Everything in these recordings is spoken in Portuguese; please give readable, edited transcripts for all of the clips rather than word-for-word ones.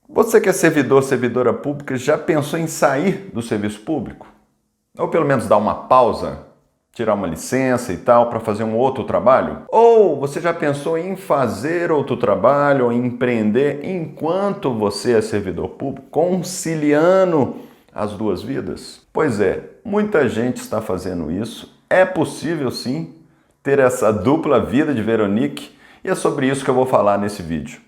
Você que é servidor, servidora pública, já pensou em sair do serviço público? Ou pelo menos dar uma pausa, tirar uma licença e tal para fazer um outro trabalho? Ou você já pensou em fazer outro trabalho ou em empreender enquanto você é servidor público, conciliando as duas vidas? Pois é, muita gente está fazendo isso. É possível sim ter essa dupla vida de Veronique e é sobre isso que eu vou falar nesse vídeo.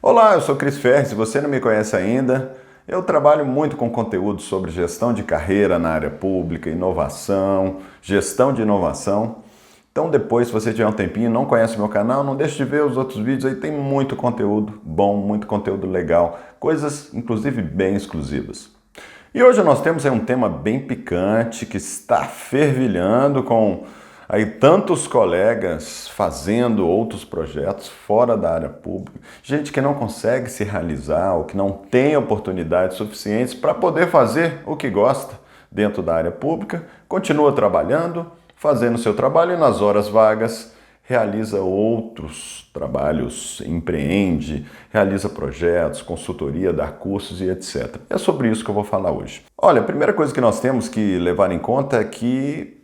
Olá, eu sou Cris Ferri, se você não me conhece ainda, eu trabalho muito com conteúdo sobre gestão de carreira na área pública, inovação, gestão de inovação. Então depois, se você tiver um tempinho e não conhece meu canal, não deixe de ver os outros vídeos, aí tem muito conteúdo bom, muito conteúdo legal, coisas inclusive bem exclusivas. E hoje nós temos aí um tema bem picante que está fervilhando com aí tantos colegas fazendo outros projetos fora da área pública, gente que não consegue se realizar ou que não tem oportunidades suficientes para poder fazer o que gosta dentro da área pública, continua trabalhando, fazendo seu trabalho e nas horas vagas realiza outros trabalhos, empreende, realiza projetos, consultoria, dá cursos e etc. É sobre isso que eu vou falar hoje. Olha, a primeira coisa que nós temos que levar em conta é que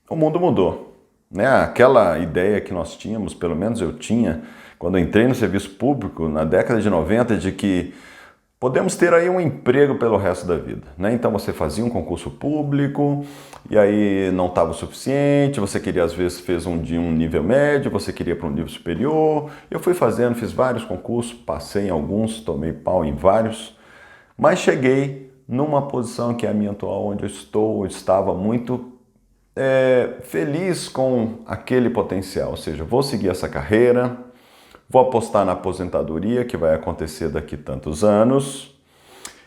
o mundo mudou, né? Aquela ideia que nós tínhamos, pelo menos eu tinha, quando eu entrei no serviço público na década de 90, de que podemos ter aí um emprego pelo resto da vida, né? Então você fazia um concurso público e aí não estava o suficiente, você queria às vezes fez de um nível médio, você queria para um nível superior. Eu fui fazendo, fiz vários concursos, passei em alguns, tomei pau em vários, mas cheguei numa posição que é a minha atual, onde eu estava muito feliz com aquele potencial, ou seja, vou seguir essa carreira, vou apostar na aposentadoria que vai acontecer daqui tantos anos,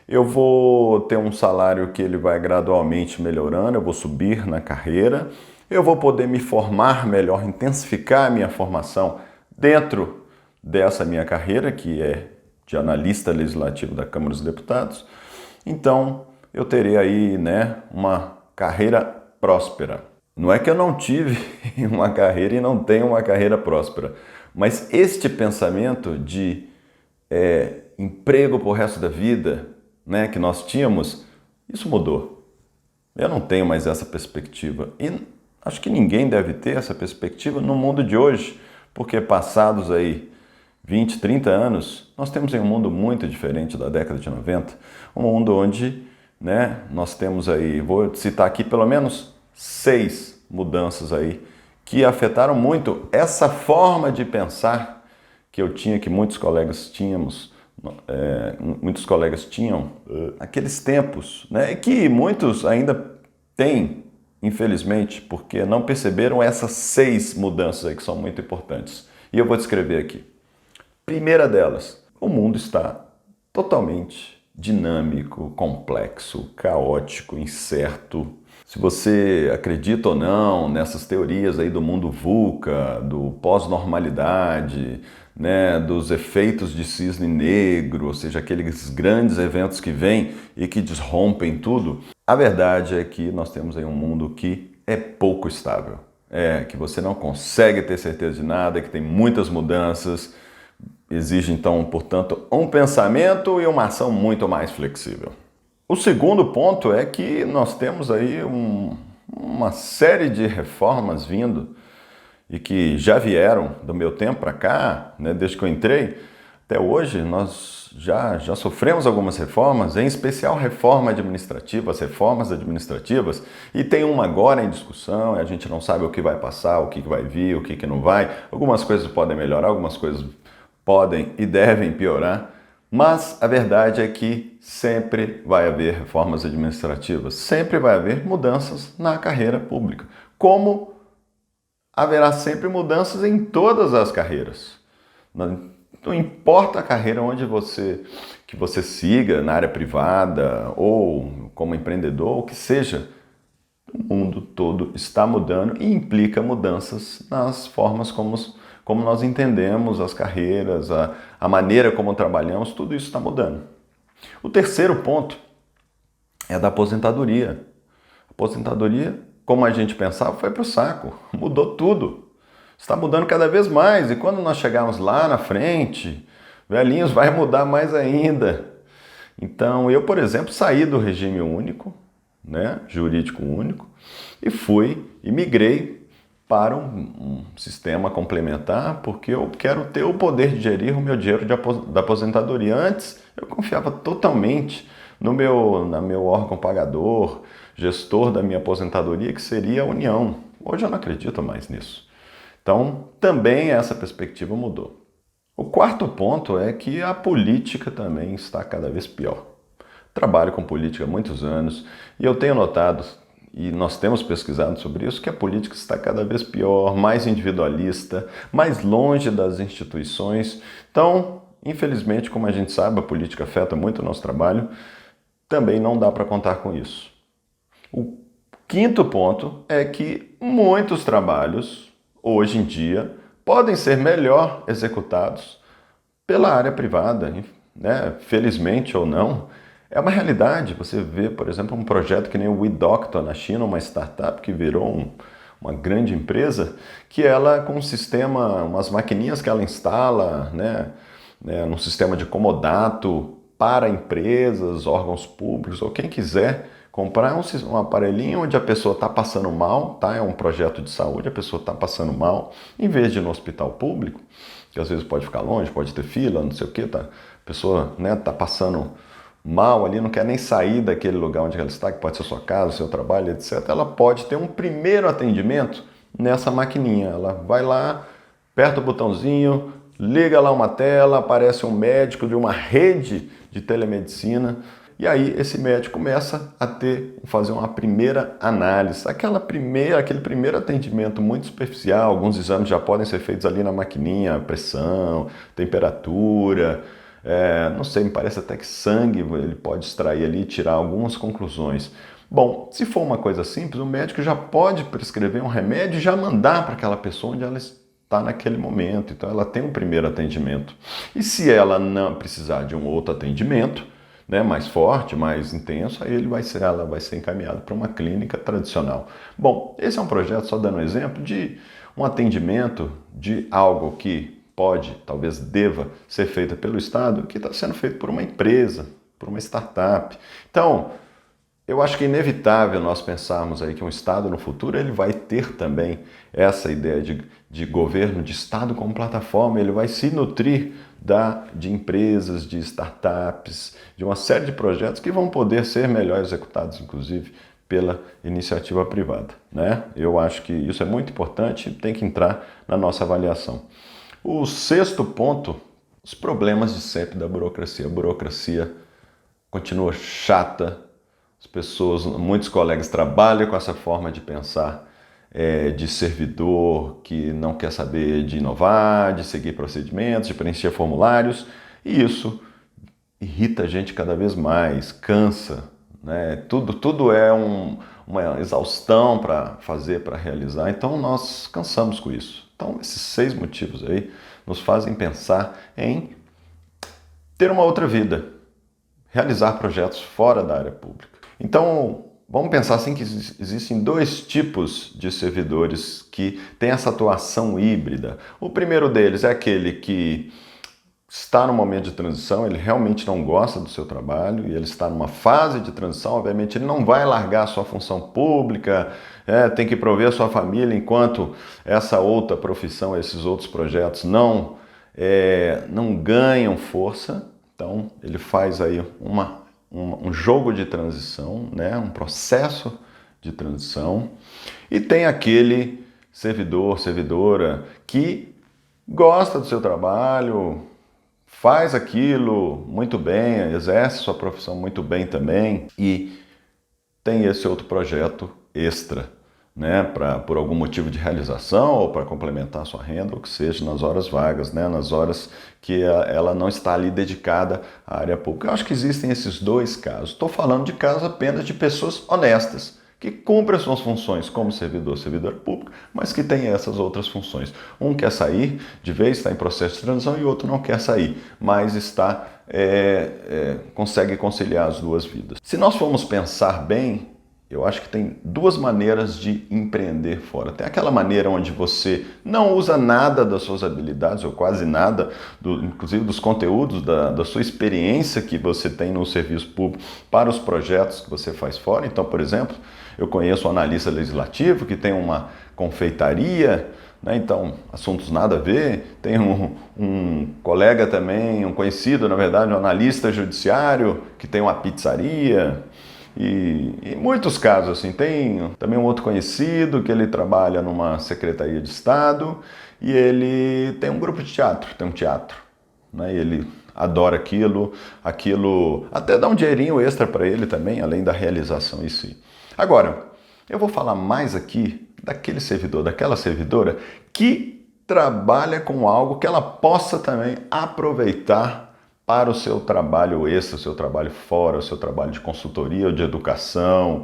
eu vou ter um salário que ele vai gradualmente melhorando, eu vou subir na carreira, eu vou poder me formar melhor, intensificar a minha formação dentro dessa minha carreira, que é de analista legislativo da Câmara dos Deputados. Então, eu terei aí, né, uma carreira próspera. Não é que eu não tive uma carreira e não tenho uma carreira próspera, mas este pensamento de emprego pro resto da vida, né, que nós tínhamos, isso mudou. Eu não tenho mais essa perspectiva e acho que ninguém deve ter essa perspectiva no mundo de hoje, porque passados aí 20, 30 anos, nós temos um mundo muito diferente da década de 90, um mundo onde, né, nós temos aí, vou citar aqui pelo menos 6 mudanças aí que afetaram muito essa forma de pensar que eu tinha, que muitos colegas tinham naqueles tempos, né, e que muitos ainda têm, infelizmente, porque não perceberam essas 6 mudanças aí que são muito importantes. E eu vou descrever aqui. Primeira delas, o mundo está totalmente dinâmico, complexo, caótico, incerto. Se você acredita ou não nessas teorias aí do mundo VUCA, do pós-normalidade, né, dos efeitos de cisne negro, ou seja, aqueles grandes eventos que vêm e que desrompem tudo, a verdade é que nós temos aí um mundo que é pouco estável. Que você não consegue ter certeza de nada, que tem muitas mudanças. Exige, então, portanto, um pensamento e uma ação muito mais flexível. O segundo ponto é que nós temos aí uma série de reformas vindo e que já vieram do meu tempo para cá, né, desde que eu entrei, até hoje nós já sofremos algumas reformas, em especial reforma administrativa, as reformas administrativas, e tem uma agora em discussão, e a gente não sabe o que vai passar, o que vai vir, o que não vai. Algumas coisas podem melhorar, algumas coisas podem e devem piorar, mas a verdade é que sempre vai haver reformas administrativas, sempre vai haver mudanças na carreira pública, como haverá sempre mudanças em todas as carreiras. Não importa a carreira que você siga, na área privada ou como empreendedor, o que seja, o mundo todo está mudando e implica mudanças nas formas como nós entendemos as carreiras, a maneira como trabalhamos, tudo isso está mudando. O terceiro ponto é da aposentadoria. A aposentadoria, como a gente pensava, foi para o saco, mudou tudo. Está mudando cada vez mais, e quando nós chegarmos lá na frente, velhinhos, vai mudar mais ainda. Então, eu, por exemplo, saí do regime único, né, jurídico único, e fui e migrei para um sistema complementar, porque eu quero ter o poder de gerir o meu dinheiro da aposentadoria. Antes, eu confiava totalmente no meu órgão pagador, gestor da minha aposentadoria, que seria a União. Hoje eu não acredito mais nisso. Então, também essa perspectiva mudou. O quarto ponto é que a política também está cada vez pior. Trabalho com política há muitos anos e eu tenho notado, e nós temos pesquisado sobre isso, que a política está cada vez pior, mais individualista, mais longe das instituições. Então, infelizmente, como a gente sabe, a política afeta muito o nosso trabalho, também não dá para contar com isso. O quinto ponto é que muitos trabalhos, hoje em dia, podem ser melhor executados pela área privada, né? Felizmente ou não, é uma realidade. Você vê, por exemplo, um projeto que nem o WeDoctor na China, uma startup que virou uma grande empresa, que ela com um sistema, umas maquininhas que ela instala, né, num sistema de comodato para empresas, órgãos públicos ou quem quiser comprar um aparelhinho onde a pessoa está passando mal, tá? É um projeto de saúde, a pessoa está passando mal, em vez de ir no hospital público, que às vezes pode ficar longe, pode ter fila, não sei o que, tá? A pessoa, né, tá passando mal ali, não quer nem sair daquele lugar onde ela está, que pode ser sua casa, seu trabalho, etc. Ela pode ter um primeiro atendimento nessa maquininha. Ela vai lá, aperta o botãozinho, liga lá uma tela, aparece um médico de uma rede de telemedicina, e aí esse médico começa a fazer uma primeira análise, aquele primeiro atendimento muito superficial. Alguns exames já podem ser feitos ali na maquininha, pressão, temperatura, não sei, me parece até que sangue ele pode extrair ali e tirar algumas conclusões. Bom, se for uma coisa simples, o médico já pode prescrever um remédio e já mandar para aquela pessoa onde ela está naquele momento. Então ela tem um primeiro atendimento. E se ela não precisar de um outro atendimento, né, mais forte, mais intenso, aí ela vai ser encaminhada para uma clínica tradicional. Bom, esse é um projeto, só dando um exemplo, de um atendimento de algo que pode, talvez deva ser feito pelo Estado, que está sendo feito por uma empresa, por uma startup. Então, eu acho que é inevitável nós pensarmos aí que um Estado no futuro ele vai ter também essa ideia de governo, de Estado como plataforma, ele vai se nutrir de empresas, de startups, de uma série de projetos que vão poder ser melhor executados, inclusive, pela iniciativa privada, né? Eu acho que isso é muito importante e tem que entrar na nossa avaliação. O sexto ponto, os problemas de sempre da burocracia. A burocracia continua chata, muitos colegas trabalham com essa forma de pensar, de servidor que não quer saber de inovar, de seguir procedimentos, de preencher formulários, e isso irrita a gente cada vez mais, cansa, né? Tudo é uma exaustão para fazer, para realizar, então nós cansamos com isso. Então esses 6 motivos aí nos fazem pensar em ter uma outra vida, realizar projetos fora da área pública. Então, vamos pensar assim que existem 2 tipos de servidores que têm essa atuação híbrida. O primeiro deles é aquele que está no momento de transição, ele realmente não gosta do seu trabalho e ele está numa fase de transição, obviamente ele não vai largar a sua função pública, tem que prover a sua família enquanto essa outra profissão, esses outros projetos não ganham força. Então, ele faz aí um jogo de transição, né? Um processo de transição. E tem aquele servidor, servidora que gosta do seu trabalho, faz aquilo muito bem, exerce sua profissão muito bem também e tem esse outro projeto extra, né, por algum motivo de realização ou para complementar a sua renda, ou que seja, nas horas vagas, né, nas horas que ela não está ali dedicada à área pública. Eu acho que existem esses 2 casos. Estou falando de casos apenas de pessoas honestas, que cumprem as suas funções como servidor, servidora pública, mas que tem essas outras funções. Um quer sair de vez, está em processo de transição, e outro não quer sair, mas consegue conciliar as 2 vidas. Se nós formos pensar bem, Eu acho que tem duas maneiras de empreender fora. Tem aquela maneira onde você não usa nada das suas habilidades, ou quase nada, inclusive dos conteúdos, da sua experiência que você tem no serviço público para os projetos que você faz fora. Então, por exemplo, eu conheço um analista legislativo que tem uma confeitaria, né? Então, assuntos nada a ver. Tem um colega também, um conhecido, na verdade, um analista judiciário que tem uma pizzaria. E em muitos casos, assim, tem também um outro conhecido que ele trabalha numa secretaria de Estado e ele tem um grupo de teatro, tem um teatro, né? E ele adora aquilo até dá um dinheirinho extra para ele também, além da realização em si. Agora, eu vou falar mais aqui daquele servidor, daquela servidora que trabalha com algo que ela possa também aproveitar para o seu trabalho extra, o seu trabalho fora, o seu trabalho de consultoria ou de educação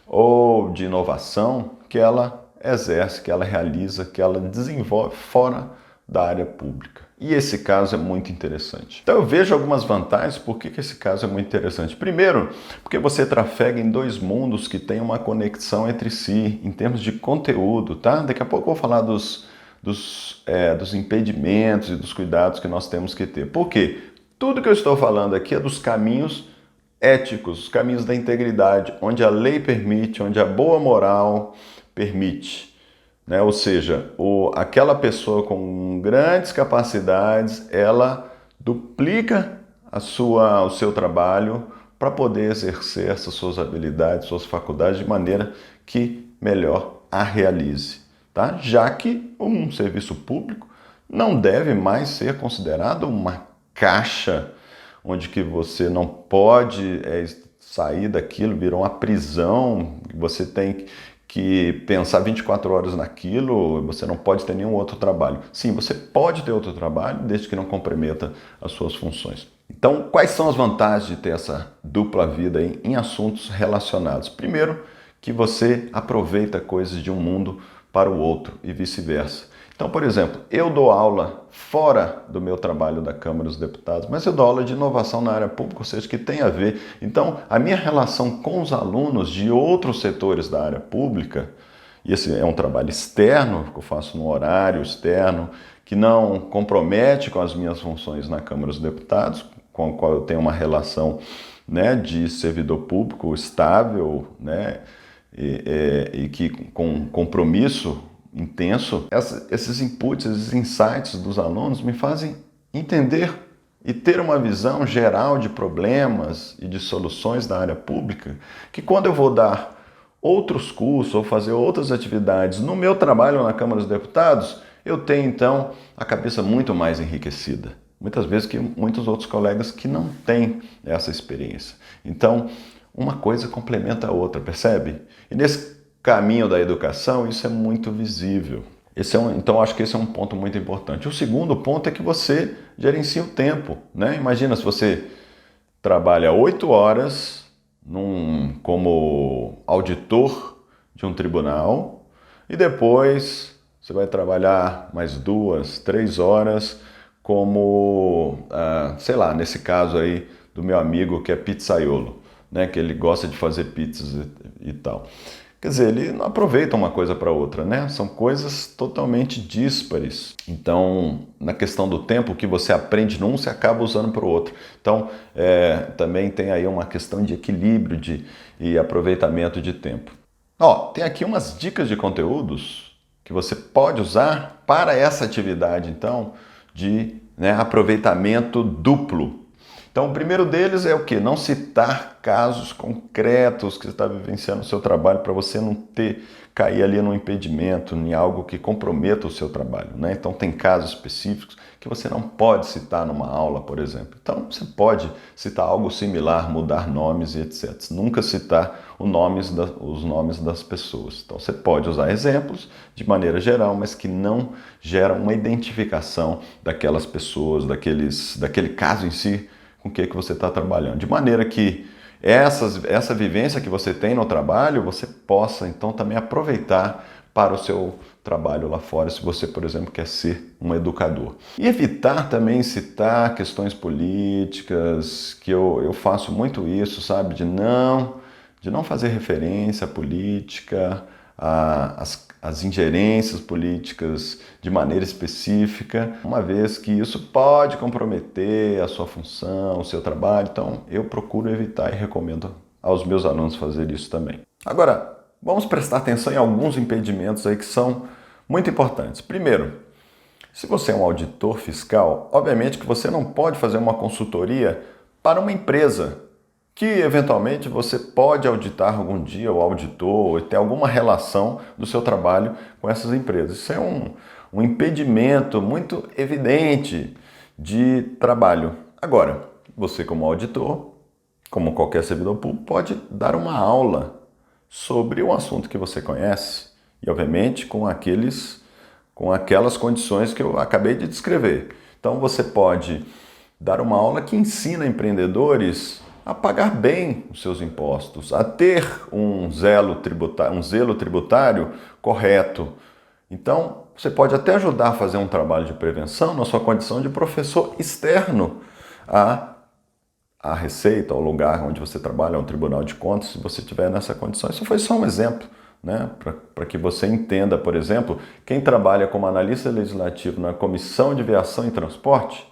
ou de inovação que ela exerce, que ela realiza, que ela desenvolve fora da área pública. E esse caso é muito interessante. Então eu vejo algumas vantagens por que esse caso é muito interessante. Primeiro, porque você trafega em dois mundos que têm uma conexão entre si em termos de conteúdo, tá? Daqui a pouco eu vou falar dos impedimentos e dos cuidados que nós temos que ter. Por quê? Tudo que eu estou falando aqui é dos caminhos éticos, os caminhos da integridade, onde a lei permite, onde a boa moral permite, né? Ou seja, aquela pessoa com grandes capacidades, ela duplica o seu trabalho para poder exercer essas suas habilidades, suas faculdades de maneira que melhor a realize, tá? Já que um serviço público não deve mais ser considerado uma caixa onde que você não pode sair daquilo, virou uma prisão, você tem que pensar 24 horas naquilo, você não pode ter nenhum outro trabalho. Sim, você pode ter outro trabalho, desde que não comprometa as suas funções. Então, quais são as vantagens de ter essa dupla vida em assuntos relacionados? Primeiro, que você aproveita coisas de um mundo para o outro e vice-versa. Então, por exemplo, eu dou aula fora do meu trabalho da Câmara dos Deputados, mas eu dou aula de inovação na área pública, ou seja, que tem a ver. Então, a minha relação com os alunos de outros setores da área pública, e esse é um trabalho externo, que eu faço no horário externo, que não compromete com as minhas funções na Câmara dos Deputados, com a qual eu tenho uma relação, né, de servidor público estável, né, e que com compromisso intenso, esses inputs, esses insights dos alunos me fazem entender e ter uma visão geral de problemas e de soluções da área pública, que quando eu vou dar outros cursos ou fazer outras atividades no meu trabalho na Câmara dos Deputados, eu tenho então a cabeça muito mais enriquecida. Muitas vezes que muitos outros colegas que não têm essa experiência. Então, uma coisa complementa a outra, percebe? E nesse caminho da educação, isso é muito visível. Então, acho que esse é um ponto muito importante. O segundo ponto é que você gerencia o tempo, né? Imagina se você trabalha 8 horas como auditor de um tribunal e depois você vai trabalhar mais 2, 3 horas como, sei lá, nesse caso aí do meu amigo que é pizzaiolo, né? Que ele gosta de fazer pizzas e tal. Quer dizer, ele não aproveita uma coisa para outra, né? São coisas totalmente díspares. Então, na questão do tempo, o que você aprende num, você acaba usando para o outro. Então, também tem aí uma questão de equilíbrio e aproveitamento de tempo. Tem aqui umas dicas de conteúdos que você pode usar para essa atividade, então, de aproveitamento duplo. Então, o primeiro deles é o quê? Não citar casos concretos que você está vivenciando no seu trabalho para você não cair ali num impedimento, em algo que comprometa o seu trabalho, né? Então, tem casos específicos que você não pode citar numa aula, por exemplo. Então, você pode citar algo similar, mudar nomes e etc. Nunca citar os nomes das pessoas. Então, você pode usar exemplos de maneira geral, mas que não geram uma identificação daquelas pessoas, daquele caso em si, com o que você está trabalhando. De maneira que essa vivência que você tem no trabalho, você possa então também aproveitar para o seu trabalho lá fora, se você, por exemplo, quer ser um educador. E evitar também citar questões políticas, que eu faço muito isso, sabe? De não de não fazer referência à política, às ingerências políticas de maneira específica, uma vez que isso pode comprometer a sua função, o seu trabalho. Então, eu procuro evitar e recomendo aos meus alunos fazer isso também. Agora, vamos prestar atenção em alguns impedimentos aí que são muito importantes. Primeiro, se você é um auditor fiscal, obviamente que você não pode fazer uma consultoria para uma empresa que eventualmente você pode auditar algum dia, o auditor, ou ter alguma relação do seu trabalho com essas empresas. Isso é um impedimento muito evidente de trabalho. Agora, você como auditor, como qualquer servidor público, pode dar uma aula sobre um assunto que você conhece e, obviamente, com aquelas condições que eu acabei de descrever. Então, você pode dar uma aula que ensina empreendedores a pagar bem os seus impostos, a ter um zelo tributário correto. Então, você pode até ajudar a fazer um trabalho de prevenção na sua condição de professor externo à Receita, ao lugar onde você trabalha, ao Tribunal de Contas, se você estiver nessa condição. Isso foi só um exemplo, né? Para que você entenda, por exemplo, quem trabalha como analista legislativo na Comissão de Viação e Transporte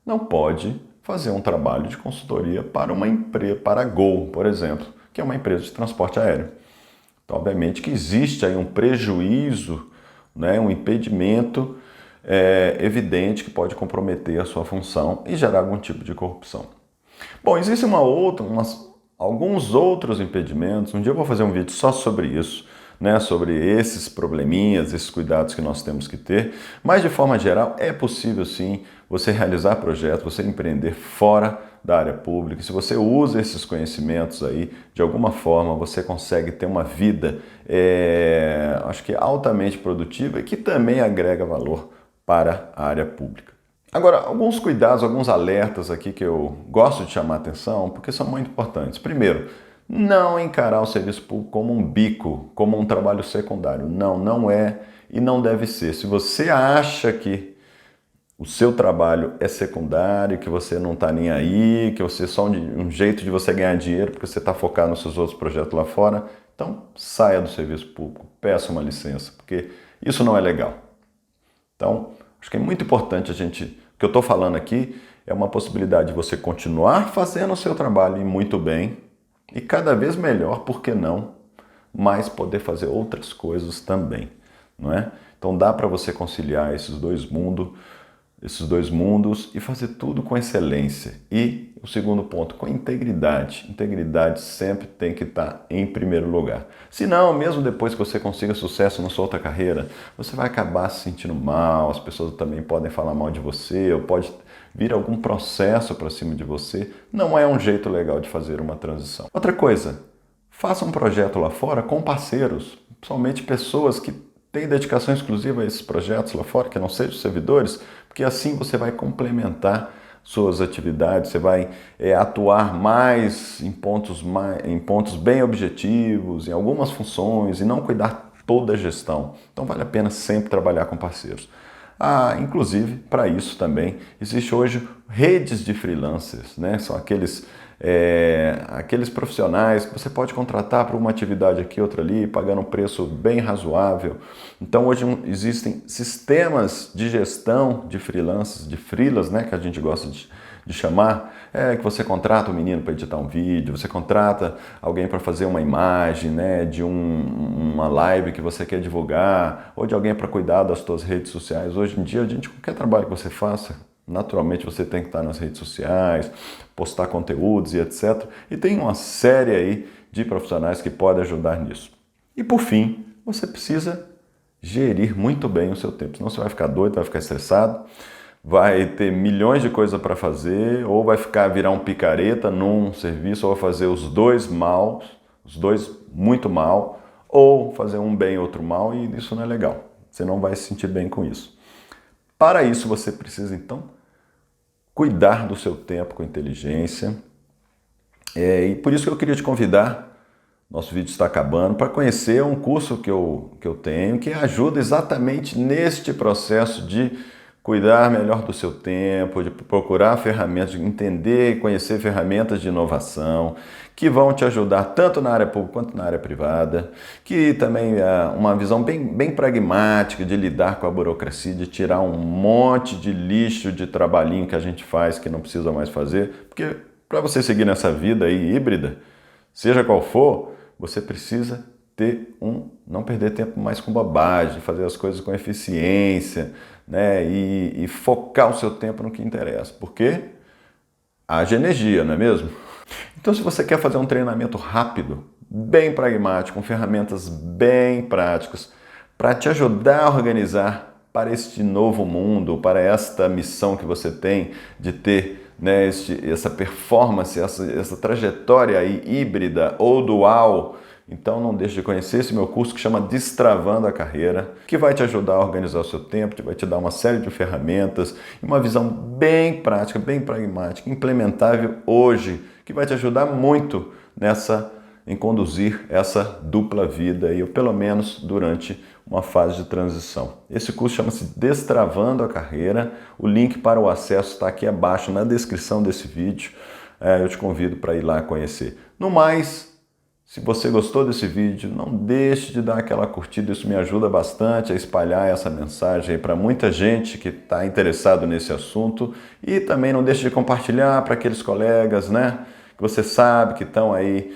não pode fazer um trabalho de consultoria para uma empresa, para a Gol, por exemplo, que é uma empresa de transporte aéreo. Então, obviamente que existe aí um prejuízo, né, um impedimento evidente que pode comprometer a sua função e gerar algum tipo de corrupção. Bom, existe alguns outros impedimentos. Um dia eu vou fazer um vídeo só sobre isso, né, sobre esses probleminhas, esses cuidados que nós temos que ter, mas de forma geral é possível sim você realizar projetos, você empreender fora da área pública. Se você usa esses conhecimentos aí, de alguma forma você consegue ter uma vida, acho que altamente produtiva e que também agrega valor para a área pública. Agora, alguns cuidados, alguns alertas aqui que eu gosto de chamar a atenção, porque são muito importantes. Primeiro, não encarar o serviço público como um bico, como um trabalho secundário. Não, não é e não deve ser. Se você acha que o seu trabalho é secundário, que você não está nem aí, que você é só um jeito de você ganhar dinheiro porque você está focado nos seus outros projetos lá fora, então saia do serviço público, peça uma licença, porque isso não é legal. Então, acho que é muito importante o que eu estou falando aqui é uma possibilidade de você continuar fazendo o seu trabalho e muito bem, e cada vez melhor, por que não, mas poder fazer outras coisas também, não é? Então dá para você conciliar esses dois mundos e fazer tudo com excelência. E o segundo ponto, com integridade. Integridade sempre tem que estar em primeiro lugar. Senão, mesmo depois que você consiga sucesso na sua outra carreira, você vai acabar se sentindo mal, as pessoas também podem falar mal de você, ou pode vir algum processo para cima de você. Não é um jeito legal de fazer uma transição. Outra coisa, faça um projeto lá fora com parceiros, principalmente pessoas que têm dedicação exclusiva a esses projetos lá fora, que não sejam servidores, porque assim você vai complementar suas atividades, você vai atuar mais em pontos bem objetivos, em algumas funções, e não cuidar toda a gestão. Então vale a pena sempre trabalhar com parceiros. Inclusive, para isso também, existe hoje redes de freelancers, né? São aqueles profissionais que você pode contratar para uma atividade aqui, outra ali, pagando um preço bem razoável. Então hoje existem sistemas de gestão de freelancers, de freelas, né, que a gente gosta de chamar, que você contrata um menino para editar um vídeo, você contrata alguém para fazer uma imagem, né, de uma live que você quer divulgar, ou de alguém para cuidar das suas redes sociais. Hoje em dia, qualquer trabalho que você faça, naturalmente você tem que estar nas redes sociais, postar conteúdos e etc. E tem uma série aí de profissionais que podem ajudar nisso. E por fim, você precisa gerir muito bem o seu tempo, senão você vai ficar doido, vai ficar estressado, vai ter milhões de coisas para fazer, ou vai virar um picareta num serviço, ou vai fazer os dois muito mal, ou fazer um bem e outro mal, e isso não é legal. Você não vai se sentir bem com isso. Para isso, você precisa, então, cuidar do seu tempo com inteligência. E por isso que eu queria te convidar, nosso vídeo está acabando, para conhecer um curso que eu tenho, que ajuda exatamente neste processo de cuidar melhor do seu tempo, de procurar ferramentas, de entender e conhecer ferramentas de inovação que vão te ajudar tanto na área pública quanto na área privada, que também é uma visão bem pragmática de lidar com a burocracia, de tirar um monte de lixo de trabalhinho que a gente faz que não precisa mais fazer, porque para você seguir nessa vida aí híbrida, seja qual for, você precisa não perder tempo mais com bobagem, fazer as coisas com eficiência, né? E focar o seu tempo no que interessa, porque haja energia, não é mesmo? Então, se você quer fazer um treinamento rápido, bem pragmático, com ferramentas bem práticas, para te ajudar a organizar para este novo mundo, para esta missão que você tem de ter, né, essa performance, essa trajetória aí híbrida ou dual, então não deixe de conhecer esse meu curso que chama Destravando a Carreira, que vai te ajudar a organizar o seu tempo, que vai te dar uma série de ferramentas e uma visão bem prática, bem pragmática, implementável hoje, que vai te ajudar muito em conduzir essa dupla vida, ou pelo menos durante uma fase de transição. Esse curso chama-se Destravando a Carreira. O link para o acesso está aqui abaixo na descrição desse vídeo. Eu te convido para ir lá conhecer. No mais, se você gostou desse vídeo, não deixe de dar aquela curtida, isso me ajuda bastante a espalhar essa mensagem para muita gente que está interessado nesse assunto, e também não deixe de compartilhar para aqueles colegas, né, que você sabe que estão aí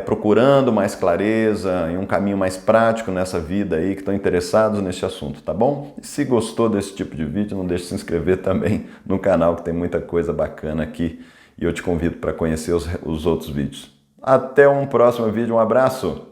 procurando mais clareza e um caminho mais prático nessa vida aí, que estão interessados nesse assunto, tá bom? E se gostou desse tipo de vídeo, não deixe de se inscrever também no canal, que tem muita coisa bacana aqui, e eu te convido para conhecer os outros vídeos. Até um próximo vídeo, um abraço!